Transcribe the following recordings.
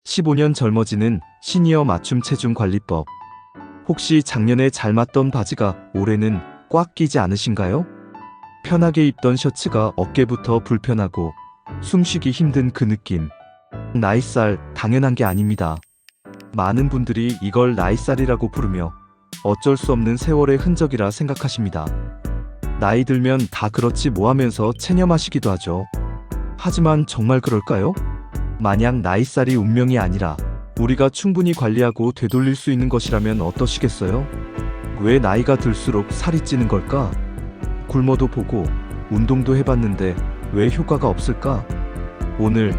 15년 젊어지는 시니어 맞춤 체중 관리법. 혹시 작년에 잘 맞던 바지가 올해는 꽉 끼지 않으신가요? 편하게 입던 셔츠가 어깨부터 불편하고 숨쉬기 힘든 그 느낌. 나이살 당연한 게 아닙니다. 많은 분들이 이걸 나이살이라고 부르며 어쩔 수 없는 세월의 흔적이라 생각하십니다. 나이 들면 다 그렇지 뭐 하면서 체념하시기도 하죠. 하지만 정말 그럴까요? 만약 나이살이 운명이 아니라 우리가 충분히 관리하고 되돌릴 수 있는 것이라면 어떠시겠어요? 왜 나이가 들수록 살이 찌는 걸까? 굶어도 보고 운동도 해봤는데 왜 효과가 없을까? 오늘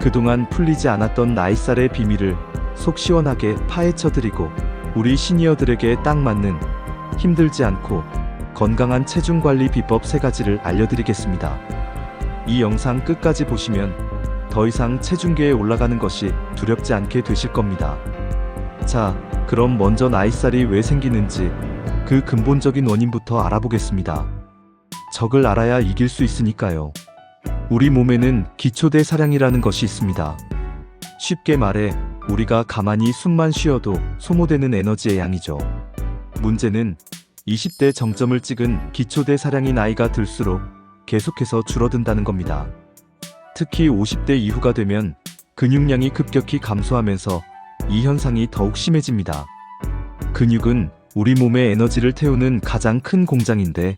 그동안 풀리지 않았던 나이살의 비밀을 속 시원하게 파헤쳐드리고 우리 시니어들에게 딱 맞는 힘들지 않고 건강한 체중관리 비법 3가지를 알려드리겠습니다. 이 영상 끝까지 보시면 더 이상 체중계에 올라가는 것이 두렵지 않게 되실 겁니다. 자, 그럼 먼저 나이살이 왜 생기는지 그 근본적인 원인부터 알아보겠습니다. 적을 알아야 이길 수 있으니까요. 우리 몸에는 기초대사량이라는 것이 있습니다. 쉽게 말해 우리가 가만히 숨만 쉬어도 소모되는 에너지의 양이죠. 문제는 20대 정점을 찍은 기초대사량이 나이가 들수록 계속해서 줄어든다는 겁니다. 특히 50대 이후가 되면 근육량이 급격히 감소하면서 이 현상이 더욱 심해집니다. 근육은 우리 몸의 에너지를 태우는 가장 큰 공장인데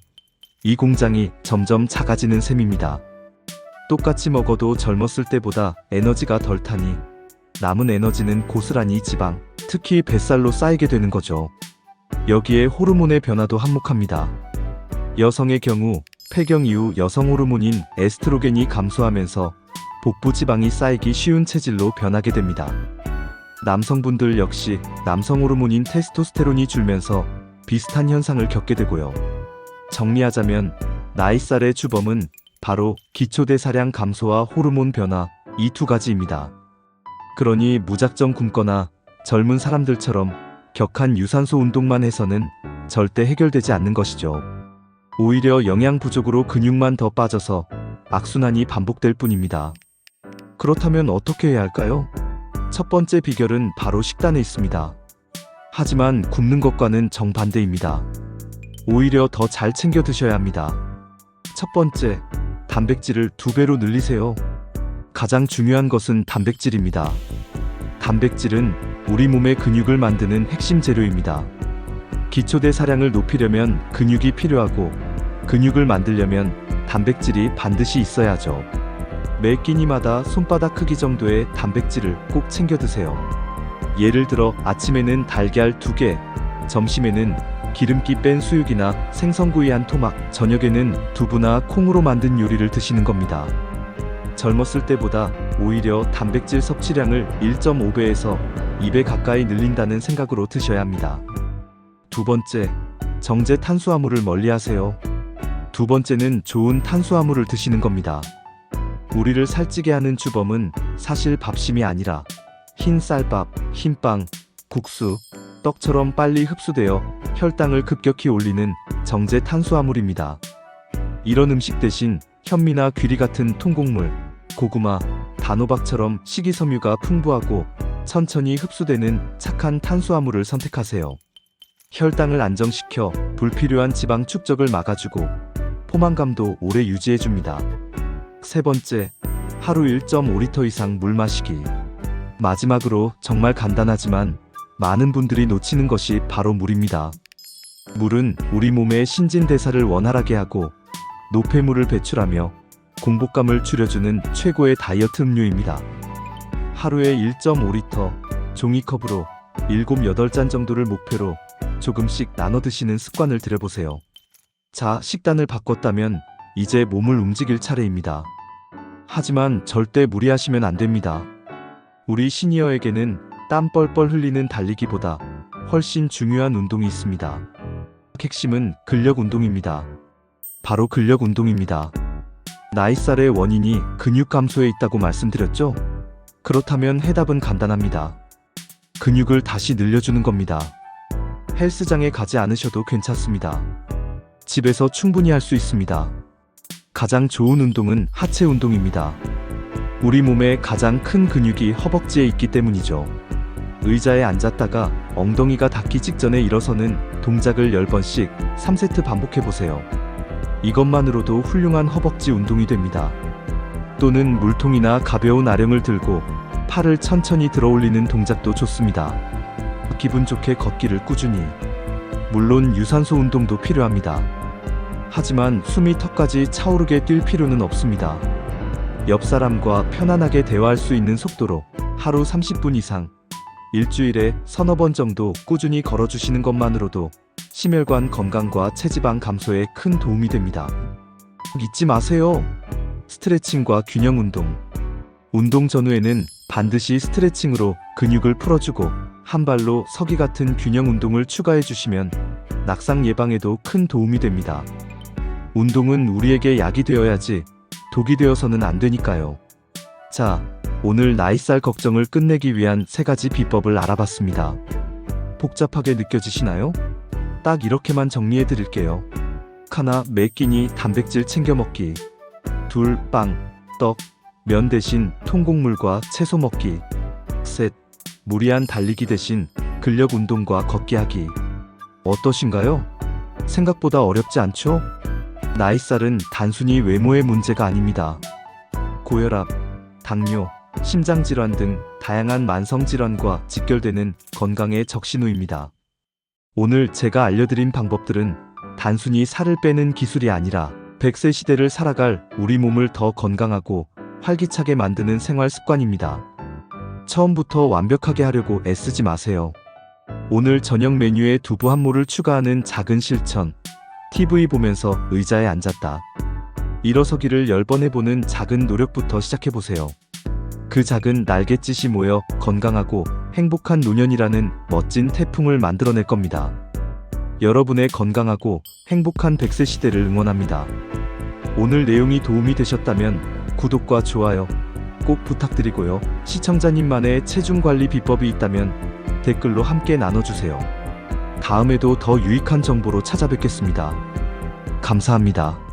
이 공장이 점점 작아지는 셈입니다. 똑같이 먹어도 젊었을 때보다 에너지가 덜 타니 남은 에너지는 고스란히 지방, 특히 뱃살로 쌓이게 되는 거죠. 여기에 호르몬의 변화도 한몫합니다. 여성의 경우 폐경 이후 여성 호르몬인 에스트로겐이 감소하면서 복부 지방이 쌓이기 쉬운 체질로 변하게 됩니다. 남성분들 역시 남성 호르몬인 테스토스테론이 줄면서 비슷한 현상을 겪게 되고요. 정리하자면 나이살의 주범은 바로 기초대사량 감소와 호르몬 변화 이 2가지입니다. 그러니 무작정 굶거나 젊은 사람들처럼 격한 유산소 운동만 해서는 절대 해결되지 않는 것이죠. 오히려 영양 부족으로 근육만 더 빠져서 악순환이 반복될 뿐입니다. 그렇다면 어떻게 해야 할까요? 첫 번째 비결은 바로 식단에 있습니다. 하지만 굶는 것과는 정반대입니다. 오히려 더 잘 챙겨 드셔야 합니다. 첫 번째, 단백질을 2배로 늘리세요. 가장 중요한 것은 단백질입니다. 단백질은 우리 몸의 근육을 만드는 핵심 재료입니다. 기초대사량을 높이려면 근육이 필요하고 근육을 만들려면 단백질이 반드시 있어야죠. 매 끼니마다 손바닥 크기 정도의 단백질을 꼭 챙겨 드세요. 예를 들어 아침에는 달걀 2개, 점심에는 기름기 뺀 수육이나 생선구이 1토막, 저녁에는 두부나 콩으로 만든 요리를 드시는 겁니다. 젊었을 때보다 오히려 단백질 섭취량을 1.5배에서 2배 가까이 늘린다는 생각으로 드셔야 합니다. 두 번째, 정제 탄수화물을 멀리하세요. 두 번째는 좋은 탄수화물을 드시는 겁니다. 우리를 살찌게 하는 주범은 사실 밥심이 아니라 흰 쌀밥, 흰빵, 국수, 떡처럼 빨리 흡수되어 혈당을 급격히 올리는 정제 탄수화물입니다. 이런 음식 대신 현미나 귀리 같은 통곡물, 고구마, 단호박처럼 식이섬유가 풍부하고 천천히 흡수되는 착한 탄수화물을 선택하세요. 혈당을 안정시켜 불필요한 지방 축적을 막아주고 포만감도 오래 유지해줍니다. 세 번째, 하루 1.5리터 이상 물 마시기. 마지막으로 정말 간단하지만 많은 분들이 놓치는 것이 바로 물입니다. 물은 우리 몸의 신진대사를 원활하게 하고 노폐물을 배출하며 공복감을 줄여주는 최고의 다이어트 음료입니다. 하루에 1.5리터 종이컵으로 7, 8잔 정도를 목표로 조금씩 나눠 드시는 습관을 들여보세요. 자, 식단을 바꿨다면 이제 몸을 움직일 차례입니다. 하지만 절대 무리하시면 안 됩니다. 우리 시니어에게는 땀 뻘뻘 흘리는 달리기보다 훨씬 중요한 운동이 있습니다. 핵심은 근력 운동입니다. 바로 근력 운동입니다. 나이살의 원인이 근육 감소에 있다고 말씀드렸죠? 그렇다면 해답은 간단합니다. 근육을 다시 늘려주는 겁니다. 헬스장에 가지 않으셔도 괜찮습니다. 집에서 충분히 할 수 있습니다. 가장 좋은 운동은 하체 운동입니다. 우리 몸의 가장 큰 근육이 허벅지에 있기 때문이죠. 의자에 앉았다가 엉덩이가 닿기 직전에 일어서는 동작을 10번씩 3세트 반복해보세요. 이것만으로도 훌륭한 허벅지 운동이 됩니다. 또는 물통이나 가벼운 아령을 들고 팔을 천천히 들어 올리는 동작도 좋습니다. 기분 좋게 걷기를 꾸준히. 물론 유산소 운동도 필요합니다. 하지만 숨이 턱까지 차오르게 뛸 필요는 없습니다. 옆 사람과 편안하게 대화할 수 있는 속도로 하루 30분 이상, 일주일에 서너 번 정도 꾸준히 걸어주시는 것만으로도 심혈관 건강과 체지방 감소에 큰 도움이 됩니다. 잊지 마세요. 스트레칭과 균형 운동. 운동 전후에는 반드시 스트레칭으로 근육을 풀어주고 한 발로 서기 같은 균형 운동을 추가해 주시면 낙상 예방에도 큰 도움이 됩니다. 운동은 우리에게 약이 되어야지 독이 되어서는 안 되니까요. 자, 오늘 나이살 걱정을 끝내기 위한 3가지 비법을 알아봤습니다. 복잡하게 느껴지시나요? 딱 이렇게만 정리해 드릴게요. 하나, 매 끼니 단백질 챙겨 먹기. 둘, 빵, 떡, 면 대신 통곡물과 채소 먹기. 셋, 무리한 달리기 대신 근력 운동과 걷기 하기. 어떠신가요? 생각보다 어렵지 않죠? 나이살은 단순히 외모의 문제가 아닙니다. 고혈압, 당뇨, 심장질환 등 다양한 만성질환과 직결되는 건강의 적신호입니다. 오늘 제가 알려드린 방법들은 단순히 살을 빼는 기술이 아니라 100세 시대를 살아갈 우리 몸을 더 건강하고 활기차게 만드는 생활 습관입니다. 처음부터 완벽하게 하려고 애쓰지 마세요. 오늘 저녁 메뉴에 두부 한 모를 추가하는 작은 실천. TV 보면서 의자에 앉았다. 일어서기를 10번 해보는 작은 노력부터 시작해보세요. 그 작은 날갯짓이 모여 건강하고 행복한 노년이라는 멋진 태풍을 만들어낼 겁니다. 여러분의 건강하고 행복한 100세 시대를 응원합니다. 오늘 내용이 도움이 되셨다면 구독과 좋아요 꼭 부탁드리고요. 시청자님만의 체중 관리 비법이 있다면 댓글로 함께 나눠주세요. 다음에도 더 유익한 정보로 찾아뵙겠습니다. 감사합니다.